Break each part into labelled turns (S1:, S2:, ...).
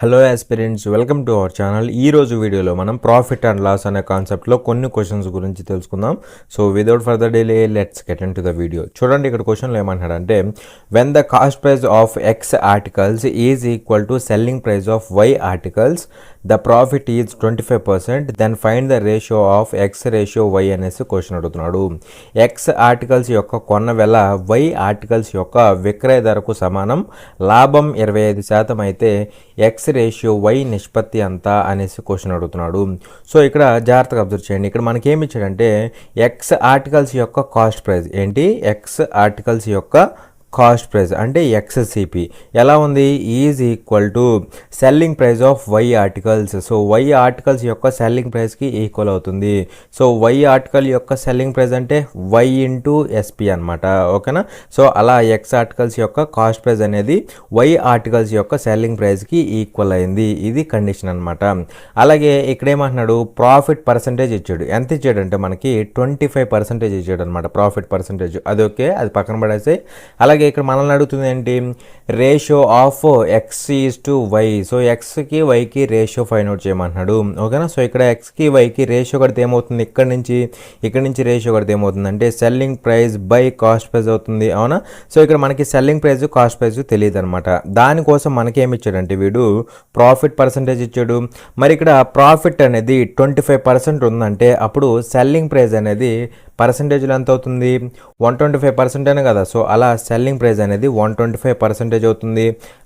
S1: Hello aspirants, welcome to our channel. ఈ రోజు వీడియోలో మనం ప్రాఫిట్ అండ్ లాస్ అనే కాన్సెప్ట్లో కొన్ని క్వశ్చన్స్ గురించి తెలుసుకుందాం. So without further delay let's get into the video. చూడండి, ఇక్కడ క్వశ్చన్లో ఏమంటాడంటే, when the cost price of X articles is equal to selling price of Y articles, the profit is 25%, then find the ratio of X ratio Y అనేసి question అడుగుతున్నాడు. X articles యొక్క కొన్న వెల why articles యొక్క విక్రయ ధరకు సమానం, లాభం 25% అయితే ఎక్స్ రేషియో వై నిష్పత్తి అంతా అనేసి క్వశ్చన్ అడుగుతున్నాడు. సో ఇక్కడ జాగ్రత్తగా అబ్జర్వ్ చేయండి. ఇక్కడ మనకి ఏమి ఇచ్చాడంటే ఎక్స్ ఆర్టికల్స్ యొక్క కాస్ట్ ప్రైస్ ఏంటి, ఎక్స్ ఆర్టికల్స్ యొక్క కాస్ట్ ప్రైస్ అంటే ఎక్స్సిపి ఎలా ఉంది, is equal to selling price of Y articles. So Y articles యొక్క సెల్లింగ్ ప్రైస్కి ఈక్వల్ అవుతుంది. సో వై ఆర్టికల్ యొక్క సెల్లింగ్ ప్రైస్ అంటే వై ఇంటూ ఎస్పి అనమాట. ఓకేనా. సో అలా ఎక్స్ ఆర్టికల్స్ యొక్క కాస్ట్ ప్రైస్ అనేది వై ఆర్టికల్స్ యొక్క సెల్లింగ్ ప్రైస్కి ఈక్వల్ అయింది. ఇది కండిషన్ అనమాట. అలాగే ఇక్కడ ఏమంటున్నాడు, ప్రాఫిట్ పర్సంటేజ్ ఇచ్చాడు. ఎంత ఇచ్చాడంటే మనకి 25% ఇచ్చాడు అనమాట ప్రాఫిట్ పర్సంటేజ్. అది ఓకే, అది పక్కన పడేసి అలాగే ఇక్కడ మనల్ని అడుగుతుంది ఏంటి, ratio of x is to y. So ఎక్స్కి వైకి రేషియో ఫైండ్ అవుట్ చేయమంటున్నాడు. ఓకేనా. సో ఇక్కడ ఎక్స్కి వైకి రేషియో కడితే ఏమవుతుంది, ఇక్కడ నుంచి రేషియో కడితే ఏమవుతుంది అంటే selling price by cost price అవుతుంది. అవునా. సో ఇక్కడ మనకి సెల్లింగ్ ప్రైస్ కాస్ట్ ప్రైస్ తెలియదు అనమాట. దానికోసం మనకి ఏమి ఇచ్చాడంటే వీడు ప్రాఫిట్ పర్సంటేజ్ ఇచ్చాడు. మరి ఇక్కడ ప్రాఫిట్ అనేది 25% ఉందంటే అప్పుడు సెల్లింగ్ ప్రైస్ అనేది పర్సంటేజ్లో ఎంత అవుతుంది, 125% అనే కదా. సో అలా సెల్లింగ్ ప్రైస్ అనేది 125% అవుతుంది.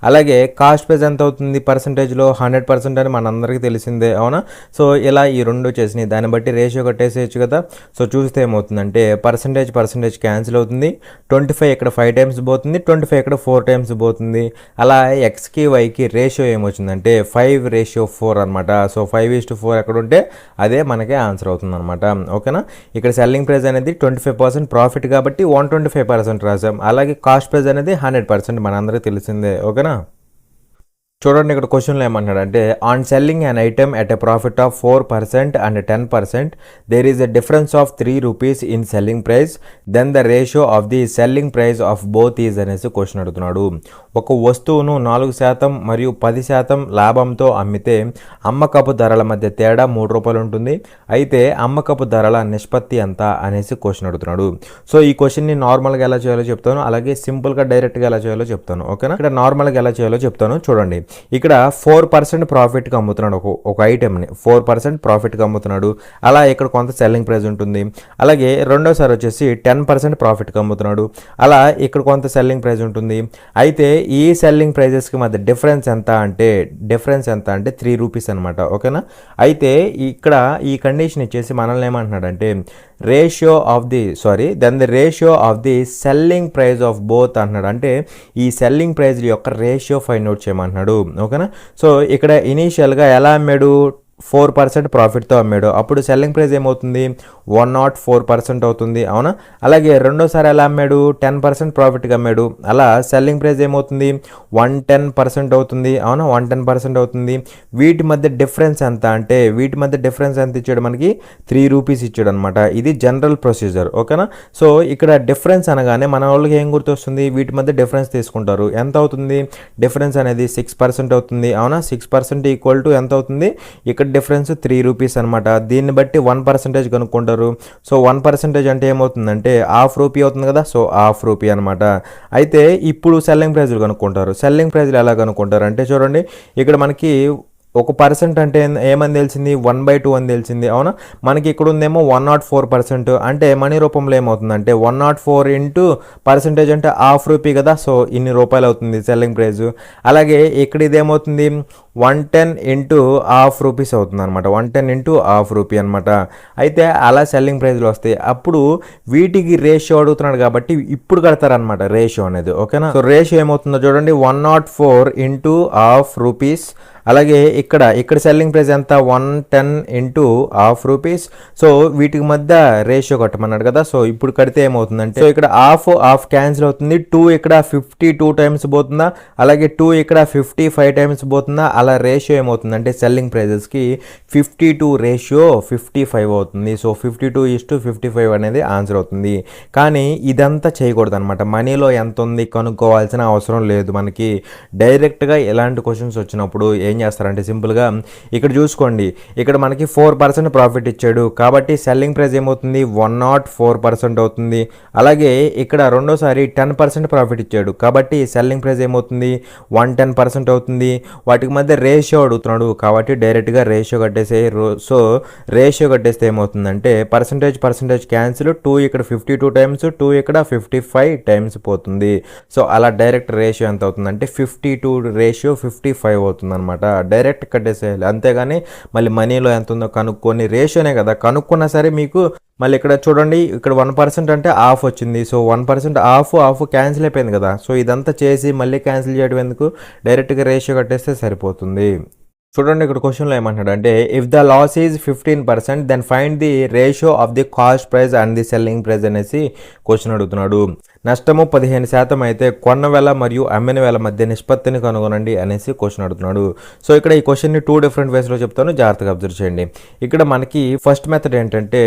S1: అలాగే కాస్ట్ ప్రైస్ ఎంత అవుతుంది పర్సంటేజ్లో, 100% అని మనందరికీ తెలిసిందే. అవునా. సో ఇలా ఈ రెండు చేసినాయి, దాన్ని బట్టి రేషియో కట్టేసేయచ్చు కదా. సో చూస్తే ఏమవుతుందంటే పర్సంటేజ్ క్యాన్సిల్ అవుతుంది. 25 ఇక్కడ 5 టైమ్స్ పోతుంది, 25 ఇక్కడ 4 టైమ్స్ పోతుంది. అలా ఎక్స్కి వైకి రేషియో ఏమొచ్చిందంటే 5:4 అనమాట. సో 5:4 ఎక్కడ ఉంటే అదే మనకి ఆన్సర్ అవుతుంది అనమాట. ఓకేనా. ఇక్కడ సెల్లింగ్ ప్రైస్ అనేది 25% ప్రాఫిట్ కాబట్టి 125% రాసాం. అలాగే కాస్ట్ ప్రైస్ అనేది 100%, మనందరికీ తెలిసిందే. ఓకేనా. చూడండి, ఇక్కడ క్వశ్చన్లో ఏమంటాడంటే, on selling an item at a profit of 4% and 10%, there is a difference of 3 rupees in selling price, then the ratio of the selling price of both is అనేసి క్వశ్చన్ అడుగుతున్నాడు. ఒక వస్తువును 4% మరియు 10% లాభంతో అమ్మితే అమ్మకపు ధరల మధ్య తేడా 3 రూపాయలు ఉంటుంది. అయితే అమ్మకపు ధరల నిష్పత్తి ఎంత అనేసి క్వశ్చన్ అడుగుతున్నాడు. సో ఈ క్వశ్చన్ని నార్మల్గా ఎలా చేయాలో చెప్తాను, అలాగే సింపుల్గా డైరెక్ట్గా ఎలా చేయాలో చెప్తాను. ఓకేనా. ఇక్కడ నార్మల్గా ఎలా చేయాలో చెప్తాను. చూడండి, ఇక్కడ 4% ప్రాఫిట్కి అమ్ముతున్నాడు. ఒక ఐటెంని 4% ప్రాఫిట్కి అమ్ముతున్నాడు. అలా ఇక్కడ కొంత సెల్లింగ్ ప్రైస్ ఉంటుంది. అలాగే రెండోసారి వచ్చేసి 10% ప్రాఫిట్కి అమ్ముతున్నాడు. అలా ఇక్కడ కొంత సెల్లింగ్ ప్రైస్ ఉంటుంది. అయితే ఈ సెల్లింగ్ ప్రైజెస్కి మధ్య డిఫరెన్స్ ఎంత అంటే 3 రూపీస్ అనమాట. ఓకేనా. అయితే ఇక్కడ ఈ కండిషన్ ఇచ్చేసి మనల్ని ఏమంటున్నాడంటే then the ratio of the selling price of both అంటున్నాడు. అంటే ఈ సెల్లింగ్ ప్రైస్ యొక్క రేషియో ఫైండ్ అవుట్ చేయమంటున్నాడు. ఓకేనా. సో ఇక్కడ ఇనీషియల్గా ఎలా అమ్మాడు, 4% ప్రాఫిట్తో అమ్మాడు. అప్పుడు సెల్లింగ్ ప్రైస్ ఏమవుతుంది, 104% అవుతుంది. అవునా. అలాగే రెండోసారి ఎలా అమ్మాడు, 10% ప్రాఫిట్గా అమ్మాడు. అలా సెల్లింగ్ ప్రైస్ ఏమవుతుంది, 110% అవుతుంది. అవునా, 110% అవుతుంది. వీటి మధ్య డిఫరెన్స్ ఎంత అంటే ఇచ్చాడు మనకి, 3 రూపీస్ ఇచ్చాడు అనమాట. ఇది జనరల్ ప్రొసీజర్. ఓకేనా. సో ఇక్కడ డిఫరెన్స్ అనగానే మన వాళ్ళకి ఏం గుర్తొస్తుంది, వీటి మధ్య డిఫరెన్స్ తీసుకుంటారు. ఎంత అవుతుంది, డిఫరెన్స్ అనేది 6% అవుతుంది. అవునా. 6% ఈక్వల్ టు ఎంత అవుతుంది, ఇక్కడ డిఫరెన్స్ 3 రూపీస్ అనమాట. దీన్ని బట్టి 1% కనుక్కుంటారు. సో 1% అంటే ఏమవుతుందంటే ½ రూపీ అవుతుంది కదా. సో ½ రూపీ అనమాట. అయితే ఇప్పుడు సెల్లింగ్ ప్రైజ్లు కనుక్కుంటారు. సెల్లింగ్ ప్రైజ్లు ఎలా కనుక్కుంటారు అంటే చూడండి, ఇక్కడ మనకి ఒక పర్సెంట్ అంటే ఏమని తెలిసింది, 1/2 అని తెలిసింది. అవునా. మనకి ఇక్కడ ఉందేమో 104%. అంటే మనీ రూపంలో ఏమవుతుందంటే 104 ఇంటూ పర్సెంటేజ్ అంటే ½ రూపీ కదా. సో ఇన్ని రూపాయలు అవుతుంది సెల్లింగ్ ప్రైస్. అలాగే ఇక్కడ ఇదేమవుతుంది, 110 ఇంటూ ½ రూపీస్ అవుతుంది అనమాట. 110 ఇంటూ ½ రూపీ అనమాట. అయితే అలా సెల్లింగ్ ప్రైస్లు వస్తాయి. అప్పుడు వీటికి రేషియో అడుగుతున్నాడు కాబట్టి ఇప్పుడు కడతారనమాట రేషియో అనేది. ఓకేనా. సో రేషియో ఏమవుతుందో చూడండి, 104 ఇంటూ ½ రూపీస్. అలాగే ఇక్కడ సెల్లింగ్ ప్రైస్ ఎంత 110 ఇంటూ హాఫ్ రూపీస్. సో వీటికి మధ్య రేషియో కట్టమన్నాడు కదా. సో ఇప్పుడు కడితే ఏమవుతుందంటే సో ఇక్కడ హాఫ్ క్యాన్సిల్ అవుతుంది. 2 ఇక్కడ 52 టైమ్స్ పోతుందా, అలాగే 2 ఇక్కడ 55 టైమ్స్ పోతుందా. అలా రేషియో ఏమవుతుందంటే సెల్లింగ్ ప్రైజెస్కి 52 రేషియో 55 అవుతుంది. సో 52:55 అనేది ఆన్సర్ అవుతుంది. కానీ ఇదంతా చేయకూడదు అనమాట. మనీలో ఎంత ఉంది కనుక్కోవాల్సిన అవసరం లేదు. మనకి డైరెక్ట్గా ఎలాంటి క్వశ్చన్స్ వచ్చినప్పుడు ఏం చేస్తారంటే సింపుల్గా ఇక్కడ చూసుకోండి, ఇక్కడ మనకి 4% ప్రాఫిట్ ఇచ్చాడు కాబట్టి సెల్లింగ్ ప్రైస్ ఏమవుతుంది 104% అవుతుంది. అలాగే ఇక్కడ రెండోసారి 10% ప్రాఫిట్ ఇచ్చాడు కాబట్టి సెల్లింగ్ ప్రైస్ ఏమవుతుంది 110% అవుతుంది. వాటికి మధ్య రేషియో అడుగుతున్నాడు కాబట్టి డైరెక్ట్గా రేషియో కట్టేసే. సో రేషియో కట్టేస్తే ఏమవుతుందంటే పర్సంటేజ్ క్యాన్సిల్. 2 ఇక్కడ 52 టైమ్స్, 2 ఇక్కడ 55 టైమ్స్ పోతుంది. సో అలా డైరెక్ట్ రేషియో ఎంత అవుతుందంటే 52:55 అవుతుంది అనమాట. డైరెక్ట్ కట్టేసేయాలి, అంతేగాని మళ్ళీ మనీలో ఎంత ఉందో కనుక్కొని రేషియోనే కదా కనుక్కున్నా సరే మీకు మళ్ళీ ఇక్కడ చూడండి, ఇక్కడ 1% అంటే హాఫ్ వచ్చింది. సో 1% హాఫ్ క్యాన్సిల్ అయిపోయింది కదా. సో ఇదంతా చేసి మళ్ళీ క్యాన్సిల్ చేయడం ఎందుకు, డైరెక్ట్గా రేషియో కట్టేస్తే సరిపోతుంది. చూడండి ఇక్కడ క్వశ్చన్లో ఏమంటాడు అంటే if the loss is 15% then find the ratio of the cost price and the selling price అనేసి క్వశ్చన్ అడుగుతున్నాడు. నష్టము 15% అయితే కొన్న వేల మరియు అమ్మిన వేల మధ్య నిష్పత్తిని కనుగొనండి అనేసి క్వశ్చన్ అడుగుతున్నాడు. సో ఇక్కడ ఈ క్వశ్చన్ని 2 డిఫరెంట్ వేస్లో చెప్తాను, జాగ్రత్తగా అబ్జర్వ్ చేయండి. ఇక్కడ మనకి ఫస్ట్ మెథడ్ ఏంటంటే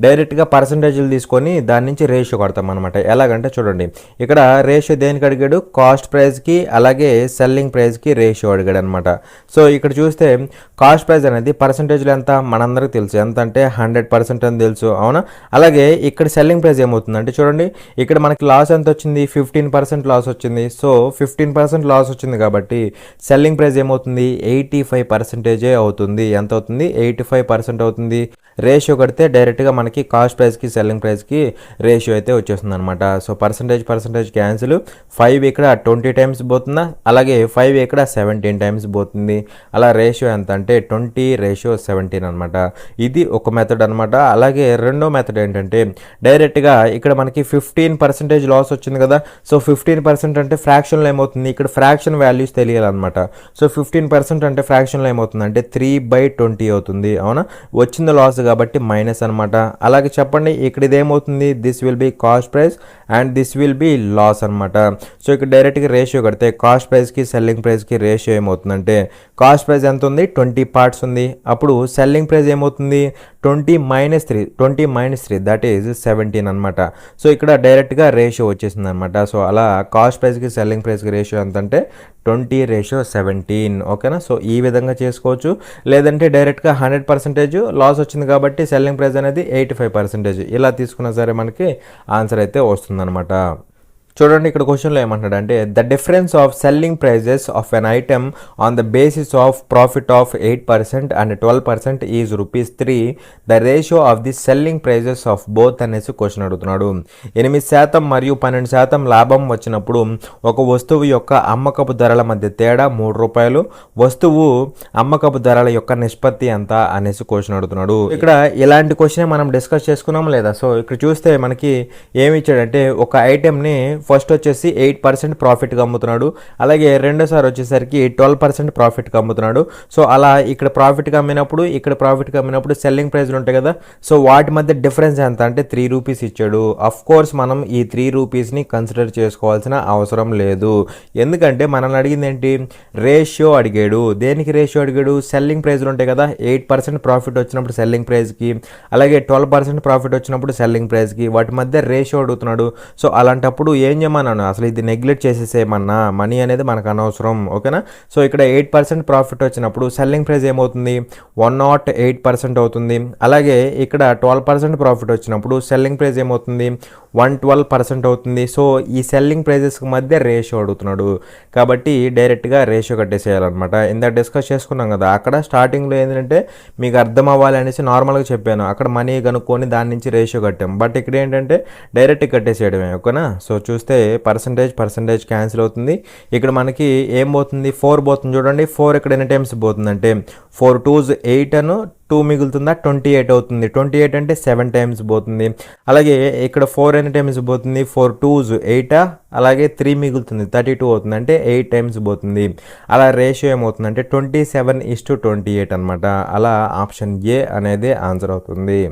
S1: డైరెక్ట్గా పర్సంటేజ్లు తీసుకొని దాని నుంచి రేషియో కడతాం అనమాట. ఎలాగంటే చూడండి, ఇక్కడ రేషియో దేనికి అడిగాడు, కాస్ట్ ప్రైస్కి అలాగే సెల్లింగ్ ప్రైస్కి రేషియో అడిగాడు అనమాట. సో ఇక్కడ చూస్తే కాస్ట్ ప్రైస్ అనేది పర్సంటేజ్లో ఎంత మనందరికి తెలుసు, ఎంత అంటే 100% అని తెలుసు, అవునా. అలాగే ఇక్కడ సెల్లింగ్ ప్రైస్ ఏమవుతుందంటే చూడండి, ఇక్కడ మనకి లాస్ ఎంత వచ్చింది 15% లాస్ వచ్చింది. సో 15% లాస్ వచ్చింది కాబట్టి సెల్లింగ్ ప్రైస్ ఏమవుతుంది 85% అవుతుంది. ఎంత అవుతుంది 85% అవుతుంది. రేషియో కడితే డైరెక్ట్గా మనకి కాస్ట్ ప్రైస్కి సెల్లింగ్ ప్రైస్కి రేషియో అయితే వచ్చేస్తుంది అనమాట. So percentage cancel. 5 ఇక్కడ 20 టైమ్స్ పోతుందా, అలాగే 5 ఇక్కడ 17 టైమ్స్ పోతుంది. అలా రేషియో ఎంత అంటే 20:17 అనమాట. ఇది ఒక మెథడ్ అనమాట. అలాగే రెండో మెథడ్ ఏంటంటే డైరెక్ట్గా ఇక్కడ మనకి 15% లాస్ వచ్చింది కదా. సో 15% అంటే ఫ్రాక్షన్లో ఏమవుతుంది, ఇక్కడ ఫ్రాక్షన్ వాల్యూస్ తెలియాలన్నమాట. సో 15% అంటే ఫ్రాక్షన్లో ఏమవుతుంది అంటే 3/20 అవుతుంది, అవునా. వచ్చింది లాస్ కాబట్టి మైనస్ అనమాట. అలాగే చెప్పండి ఇక్కడ ఇదేమవుతుంది, this will be cost price and this will be loss అనమాట. సో ఇక్కడ డైరెక్ట్గా రేషియో కడితే కాస్ట్ ప్రైస్కి సెల్లింగ్ ప్రైస్కి రేషియో ఏమవుతుందంటే కాస్ట్ ప్రైస్ ఎంత ఉంది 20 పార్ట్స్ ఉంది. అప్పుడు సెల్లింగ్ ప్రైస్ ఏమవుతుంది 20 - 3 దట్ ఈజ్ 17 అనమాట. సో ఇక్కడ డైరెక్ట్గా రేషియో వచ్చేసింది అనమాట. సో అలా కాస్ట్ ప్రైస్కి సెల్లింగ్ ప్రైస్కి రేషియో ఎంత అంటే 20:17, ఓకేనా. సో ఈ విధంగా చేసుకోవచ్చు. లేదంటే డైరెక్ట్గా 100% లాస్ వచ్చింది కాబట్టి సెల్లింగ్ ప్రైస్ అనేది 85%, ఇలా తీసుకున్నా సరే మనకి ఆన్సర్ అయితే వస్తుందన్నమాట. చూడండి ఇక్కడ క్వశ్చన్లో ఏమంటాడు అంటే the difference of selling prices of an item on the basis of profit of 8% and 12% is ₹3. The ratio of the selling prices of both అనేసి క్వశ్చన్ అడుగుతున్నాడు. 8% మరియు 12% లాభం వచ్చినప్పుడు ఒక వస్తువు యొక్క అమ్మకపు ధరల మధ్య తేడా ₹3. వస్తువు అమ్మకపు ధరల యొక్క నిష్పత్తి ఎంత అనేసి క్వశ్చన్ అడుగుతున్నాడు. ఇక్కడ ఇలాంటి క్వశ్చన్ మనం డిస్కస్ చేసుకున్నాం లేదా. సో ఇక్కడ చూస్తే మనకి ఏమి ఇచ్చాడంటే ఒక ఐటెంని ఫస్ట్ వచ్చేసి 8% ప్రాఫిట్గా అమ్ముతున్నాడు, అలాగే రెండోసారి వచ్చేసరికి 12% ప్రాఫిట్గా అమ్ముతున్నాడు. సో అలా ఇక్కడ ప్రాఫిట్గా అమ్మినప్పుడు సెల్లింగ్ ప్రైస్లు ఉంటాయి కదా. సో వాటి మధ్య డిఫరెన్స్ ఎంత అంటే ₹3 ఇచ్చాడు. అఫ్ కోర్స్ మనం ఈ ₹3ని కన్సిడర్ చేసుకోవాల్సిన అవసరం లేదు. ఎందుకంటే మనల్ని అడిగింది ఏంటి, రేషియో అడిగాడు. దేనికి రేషియో అడిగాడు, సెల్లింగ్ ప్రైస్లు ఉంటాయి కదా. 8% ప్రాఫిట్ వచ్చినప్పుడు సెల్లింగ్ ప్రైస్కి, అలాగే 12% ప్రాఫిట్ వచ్చినప్పుడు సెల్లింగ్ ప్రైస్కి వాటి మధ్య రేషియో అడుగుతున్నాడు. సో అలాంటప్పుడు ఏం చేయమన్నాను, అసలు ఇది నెగ్లెక్ట్ చేసేసేయమన్నా, మనీ అనేది మనకు అనవసరం, ఓకేనా. సో ఇక్కడ 8% ప్రాఫిట్ వచ్చినప్పుడు సెల్లింగ్ ప్రైస్ ఏమవుతుంది 108% అవుతుంది. అలాగే ఇక్కడ 12% ప్రాఫిట్ వచ్చినప్పుడు సెల్లింగ్ ప్రైస్ ఏమవుతుంది 112% అవుతుంది. సో ఈ సెల్లింగ్ ప్రైజెస్కి మధ్య రేషియో అడుగుతున్నాడు కాబట్టి డైరెక్ట్గా రేషియో కట్టేసేయాలన్నమాట. ఇందాక డిస్కస్ చేసుకున్నాం కదా, అక్కడ స్టార్టింగ్లో ఏంటంటే మీకు అర్థం అవ్వాలి అనేసి నార్మల్గా చెప్పాను, అక్కడ మనీ కనుక్కొని దాని నుంచి రేషియో కట్టాం. బట్ ఇక్కడ ఏంటంటే డైరెక్ట్ కట్టేసేయడమే, ఓకేనా. సో చూస్తే చూస్తే పర్సంటేజ్ క్యాన్సిల్ అవుతుంది. ఇక్కడ మనకి ఏం పోతుంది, 4 పోతుంది చూడండి. 4 ఇక్కడ ఎన్ని టైమ్స్ పోతుంది అంటే 4 2s 8 అను 2 మిగులుతుందా 28 అవుతుంది. 28 అంటే 7 టైమ్స్ పోతుంది. అలాగే ఇక్కడ 4 ఎన్ని టైమ్స్ పోతుంది, 4 2s 8 అలాగే 3 మిగులుతుంది 32 అవుతుంది, అంటే 8 టైమ్స్ పోతుంది. అలా రేషియో ఏమవుతుందంటే 27:28 అనమాట. అలా ఆప్షన్ ఏ అనేది ఆన్సర్ అవుతుంది.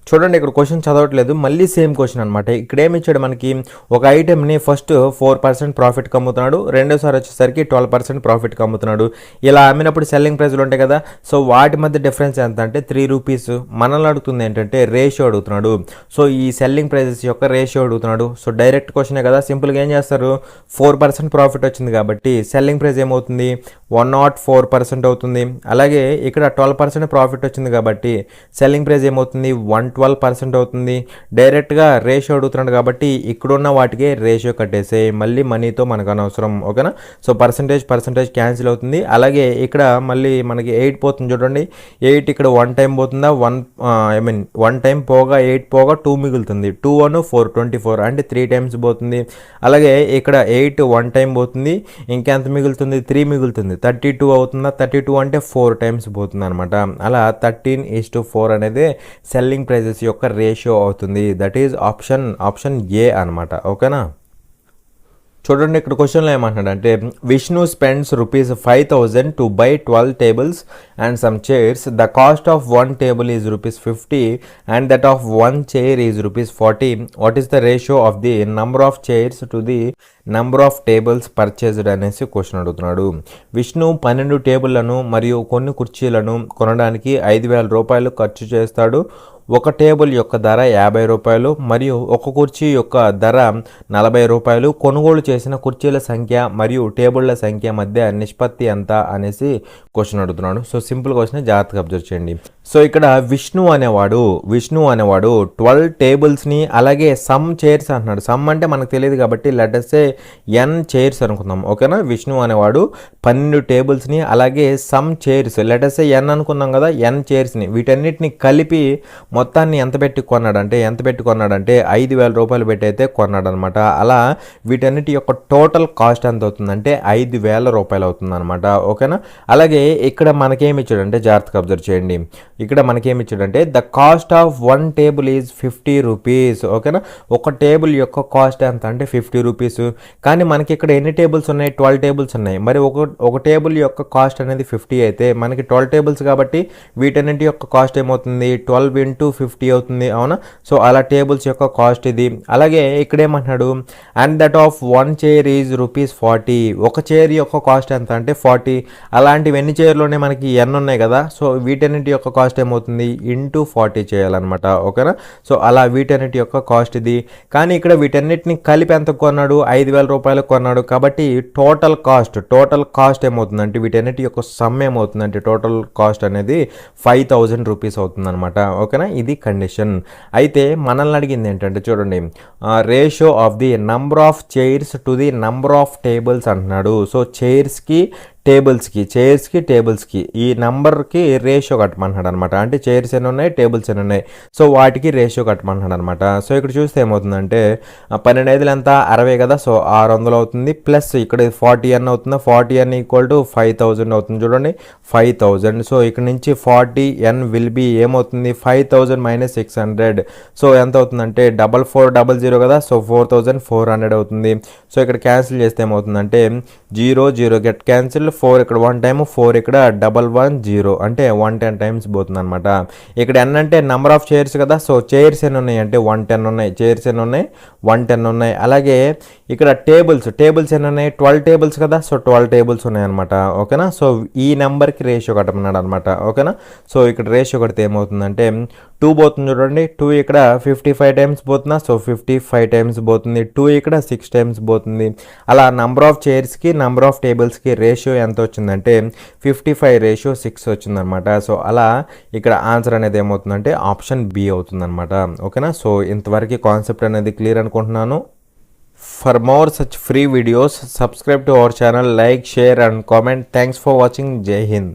S1: చూడండి ఇక్కడ క్వశ్చన్ చదవట్లేదు, మళ్ళీ సేమ్ క్వశ్చన్ అనమాట. ఇక్కడ ఏమి ఇచ్చాడు మనకి, ఒక ఐటెంని ఫస్ట్ 4% ప్రాఫిట్కి అమ్ముతున్నాడు, రెండోసారి వచ్చేసరికి 12% ప్రాఫిట్కి అమ్ముతున్నాడు. ఇలా అమ్మినప్పుడు సెల్లింగ్ ప్రైస్లు ఉంటాయి కదా, సో వాటి మధ్య డిఫరెన్స్ ఎంత అంటే 3 రూపీస్. మనల్ని అడుగుతుంది ఏంటంటే రేషియో అడుగుతున్నాడు. సో ఈ సెల్లింగ్ ప్రైజెస్ యొక్క రేషియో అడుగుతున్నాడు. సో డైరెక్ట్ క్వశ్చనే కదా, సింపుల్గా ఏం చేస్తారు, 4% ప్రాఫిట్ వచ్చింది కాబట్టి సెల్లింగ్ ప్రైస్ ఏమవుతుంది 104% అవుతుంది. అలాగే ఇక్కడ 12% ప్రాఫిట్ వచ్చింది కాబట్టి సెల్లింగ్ ప్రైస్ ఏమవుతుంది 112% అవుతుంది. డైరెక్ట్గా రేషియో అడుగుతున్నాడు కాబట్టి ఇక్కడున్న వాటికే రేషియో కట్టేసే, మళ్ళీ మనీతో మనకు అనవసరం. ఓకేనా, సో పర్సంటేజ్ క్యాన్సిల్ అవుతుంది. అలాగే ఇక్కడ మళ్ళీ మనకి 8 పోతుంది చూడండి. 8 ఇక్కడ 1 టైం పోతుందా, 1 టైం పోగా 8 పోగా 2 మిగులుతుంది. 2 1 4 24 అంటే 3 టైమ్స్ పోతుంది. అలాగే ఇక్కడ 8 1 టైం పోతుంది, ఇంకెంత మిగులుతుంది 3 మిగులుతుంది. 32 అవుతుందా, 32 అంటే 4 టైమ్స్ పోతుంది అనమాట. అలా 13:4 అనేది సెల్లింగ్ ప్రైజెస్ యొక్క రేషియో అవుతుంది. దట్ ఈజ్ ఆప్షన్ ఏ అనమాట. ఓకేనా, చూడండి ఇక్కడ క్వశ్చన్లో ఏమంటున్నాడంటే Vishnu spends ₹5,000 to buy 12 tables and some chairs. The cost of 1 table is ₹50 and that of 1 chair is ₹40. What is the ratio of the number of chairs to the number of tables purchased అనేసి question అడుగుతున్నాడు. విష్ణు 12 టేబుళ్లను మరియు కొన్ని కుర్చీలను కొనడానికి ₹5,000 ఖర్చు చేస్తాడు. ఒక table యొక్క ధర ₹50 మరియు ఒక కుర్చీ యొక్క ధర ₹40. కొనుగోలు చేసిన కుర్చీల సంఖ్య మరియు టేబుళ్ల సంఖ్య మధ్య నిష్పత్తి ఎంత అనేసి క్వశ్చన్ అడుగుతున్నాడు. సో సింపుల్ క్వశ్చన్, జాగ్రత్తగా అబ్జర్వ్ చేయండి. సో ఇక్కడ విష్ణు అనేవాడు 12 టేబుల్స్ని అలాగే సమ్ చైర్స్ అంటున్నాడు. సమ్ అంటే మనకు తెలియదు కాబట్టి లెటర్సే n చైర్స్ అనుకుందాం. ఓకేనా, విష్ణు అనేవాడు 12 టేబుల్స్ని అలాగే సమ్ చైర్స్ లెటర్సే n అనుకున్నాం కదా, n చైర్స్ని వీటన్నిటిని కలిపి మొత్తాన్ని ఎంత పెట్టి కొన్నాడంటే ₹5,000 పెట్టి అయితే కొన్నాడు అనమాట. అలా వీటన్నిటి యొక్క టోటల్ కాస్ట్ ఎంత అవుతుందంటే ₹5,000 అవుతుంది అనమాట. ఓకేనా, అలాగే ఇక్కడ మనకేమి ఇచ్చాడంటే జాగ్రత్తగా అబ్జర్వ్ చేయండి. ఇక్కడ మనకేమి ఇచ్చాడంటే the cost of 1 table is ₹50. ఓకేనా, ఒక టేబుల్ యొక్క కాస్ట్ ఎంత అంటే ₹50. కానీ మనకి ఇక్కడ ఎన్ని టేబుల్స్ ఉన్నాయి, 12 టేబుల్స్ ఉన్నాయి. మరి ఒక టేబుల్ యొక్క కాస్ట్ అనేది 50 అయితే మనకి 12 టేబుల్స్ కాబట్టి వీటన్నిటి యొక్క కాస్ట్ ఏమవుతుంది 12 × 50 అవుతుంది. అవునా, సో అలా టేబుల్స్ యొక్క కాస్ట్ ఇది. అలాగే ఇక్కడ ఏమంటున్నాడు and that of 1 chair is ₹40. ఒక చైర్ యొక్క కాస్ట్ ఎంత అంటే 40. అలాంటివి ఎన్ని చైర్లోనే మనకి n ఉన్నాయి కదా, సో వీటన్నిటి యొక్క కాస్ట్ ఏమవుతుంది × 40 చేయాలన్నమాట. ఓకేనా, సో అలా వీటన్నిటి యొక్క కాస్ట్ ఇది. కానీ ఇక్కడ వీటన్నిటిని కలిపి ఎంత కొన్నాడు, ₹5,000 కొన్నాడు. కాబట్టి టోటల్ కాస్ట్ ఏమవుతుందంటే వీటన్నిటి యొక్క సమ్ ఏమవుతుందంటే టోటల్ కాస్ట్ అనేది ₹5,000 అవుతుంది అనమాట. ఓకేనా, ఇది కండిషన్. అయితే మనల్ని అడిగింది ఏంటంటే చూడండి, ratio of the number of chairs to the number of tables అంటున్నాడు. సో చైర్స్కి టేబుల్స్కి ఈ నెంబర్కి రేషియో కట్టమంటున్నాడు అనమాట. అంటే చైర్స్ ఎన్ని ఉన్నాయి, టేబుల్స్ ఎన్ని ఉన్నాయి, సో వాటికి రేషియో కట్టమంటున్నాడు అనమాట. సో ఇక్కడ చూస్తే ఏమవుతుందంటే 12 ఎంత 60 కదా, సో 600 అవుతుంది. ప్లస్ ఇక్కడ 40n అవుతుంది, 40n = 5,000 అవుతుంది. చూడండి 5,000. సో ఇక్కడ నుంచి 40n విల్ బి ఏమవుతుంది 5,000 - 600. సో ఎంత అవుతుందంటే 4400 కదా, సో 4,400 అవుతుంది. సో ఇక్కడ క్యాన్సిల్ చేస్తే ఏమవుతుందంటే 0 0 గెట్ క్యాన్సిల్, 4 ఇక్కడ 1 టైమ్, 4 ఇక్కడ 110 అంటే 110 టైమ్స్ పోతుంది అనమాట. ఇక్కడ n అంటే నెంబర్ ఆఫ్ చైర్స్ కదా, సో చైర్స్ ఎన్ని ఉన్నాయి అంటే 110 ఉన్నాయి. చైర్స్ ఎన్ని ఉన్నాయి 110 ఉన్నాయి. అలాగే ఇక్కడ టేబుల్స్ ఎన్ని ఉన్నాయి 12 టేబుల్స్ కదా, సో 12 టేబుల్స్ ఉన్నాయి అనమాట. ఓకేనా, సో ఈ నెంబర్కి రేషియో కట్టమన్నాడు అనమాట. ఓకేనా, సో ఇక్కడ రేషియో కడితే ఏమవుతుందంటే 2 పోతుంది చూడండి. 2 ఇక్కడ 55 టైమ్స్ పోతుందా, సో 55 టైమ్స్ పోతుంది. 2 ఇక్కడ 6 టైమ్స్ పోతుంది. అలా నెంబర్ ఆఫ్ చైర్స్కి నెంబర్ ఆఫ్ టేబుల్స్కి రేషియో ఎంత వచ్చిందంటే 55:6 వచ్చిందనమాట. సో అలా ఇక్కడ ఆన్సర్ అనేది ఏమవుతుందంటే ఆప్షన్ బి అవుతుందన్నమాట. ఓకేనా, సో ఇంతవరకు కాన్సెప్ట్ అనేది క్లియర్ అనుకుంటున్నాను. For more such free videos subscribe to our channel, like, share and comment. Thanks for watching. జై హింద్.